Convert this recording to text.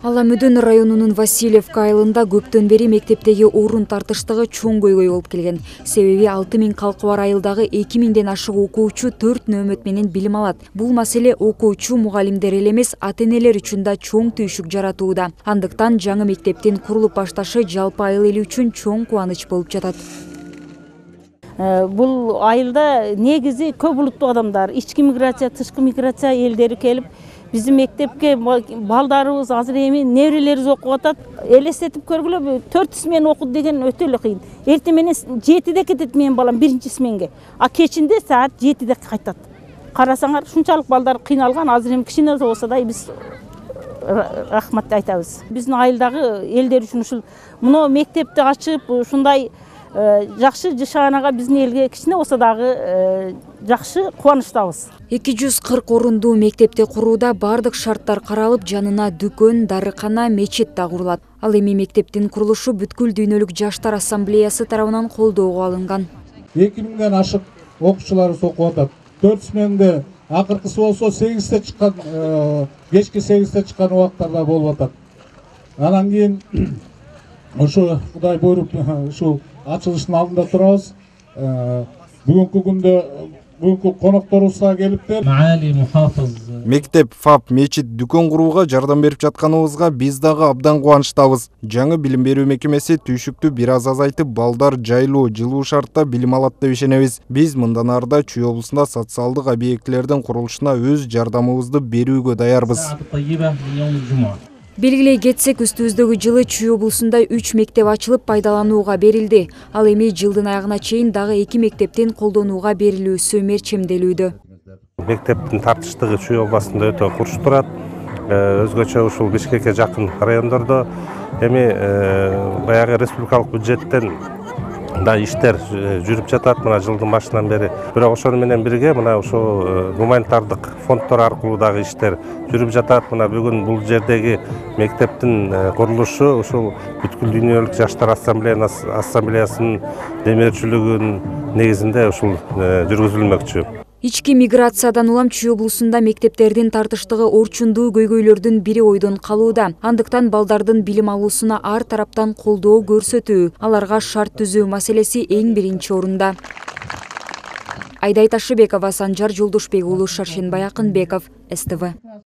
Ала Мөдөн районунун Васильевка айылында көптөн бери мектептеги орун тартыштыгы чоң көйгөй болуп келген. Себеби 6000 калкы бар айылдагы 2000ден ашык окуучу 4 нөөмөт менен билим алат. Бул маселе окуучу мугалимдер эле эмес, ата-энелер үчүн да чоң түйшүк жаратууда. Андыктан жаңы мектептин курулуп башташы жалпы айыл эли үчүн чоң кубаныч болуп жатат. Бул айылда негизи көп улуттуу адамдар, ички миграция, тышкы миграция элдери келип, биздин мектепке балдарыбыз азыр эми неберелерибиз окуп атат. Элестетип көргүлө, 4 смен окуду деген өтө эле кыйын. Эртең менен 7-де кетет менин балам 1-чи сменге. А кечинде саат 7-де кайтат. Карасаңар, ушунчалык балдар кыйналган, азыр эми кичине болсо да биз рахмат айтабыз. Биздин айылдагы элдер үчүн ушул мына мектепти ачып, ушундай жакшы жашаганага биздин элге кичине болсо дагы жакшы кубанычтабыз. 240 орундуу мектепти курууда бардык шарттар каралып, жанына дүкөн, дарыкана, мечет да курулат. Ал эми мектептин курулушу бүткүл дүйнөлүк жаштар ассамблеясы тарабынан колдоого алынган. 2000ден ашык окуучуларыбыз окуп атат. 4 сменде акыркысы болсо 8-те чыккан, кечки 8-те чыккан убактарда болуп атат. Анан кийин ошо Кудай буйруп ушул ачылыштын алдында турабыз. Бүгүнкү күндө бүгүнкү конокторубузга келиптер. Мектеп, ФАП, мечит, дүкөн курууга жардам берип жатканыбызга биз дагы абдан кубанычтабыз. Жаңы билим берүү мекемеси түйшүктү бир аз азайтып, балдар жайлуу, жылуу шартта билим алат деп ишенебиз. Биз мындан арда Чүй облусунда социалдык объектилердин курулушуна өз жардамыбызды берүүгө даярбыз. Белгилей кетсек, үстүбүздөгү жылы Чүй облусунда 3 мектеп ачылып пайдаланууга берилди. Ал эми жылдын аягына чейин дагы 2 мектептин колдонууга берилүүсү мерчемделүүдө. Мектептин тартыштыгы Чүй областында өтө курч турат. Өзгөчө ушул Бишкекке жакын райондордо эми баягы республикалык бюджеттен да иштер жүрүп жатат мына жылдын башынан бери. Бирок ошону менен бирге мына ошо гуманитардык фонддор аркылуу дагы иштер жүрүп жатат. Мына бүгүн бул жердеги мектептин курулушу ушул бүткүл дүйнөлүк жаштар ассамблеясынын демеушчүлүгүнүн негизинде ушул жүргүзүлмөкчү. Ички миграциядан улам Чүй облусунда мектептердин тартыштыгы орчундуу көйгөйлөрдүн бири ойдон калууда. Андыктан балдардын билим алуусуна ар тараптан колдоо көрсөтүү, аларга шарт түзүү маселеси эң биринчи орунда. Айдай Ташыбекова, Санжар Жолдошбек уулу, Шаршенбай Акынбеков, СТВ.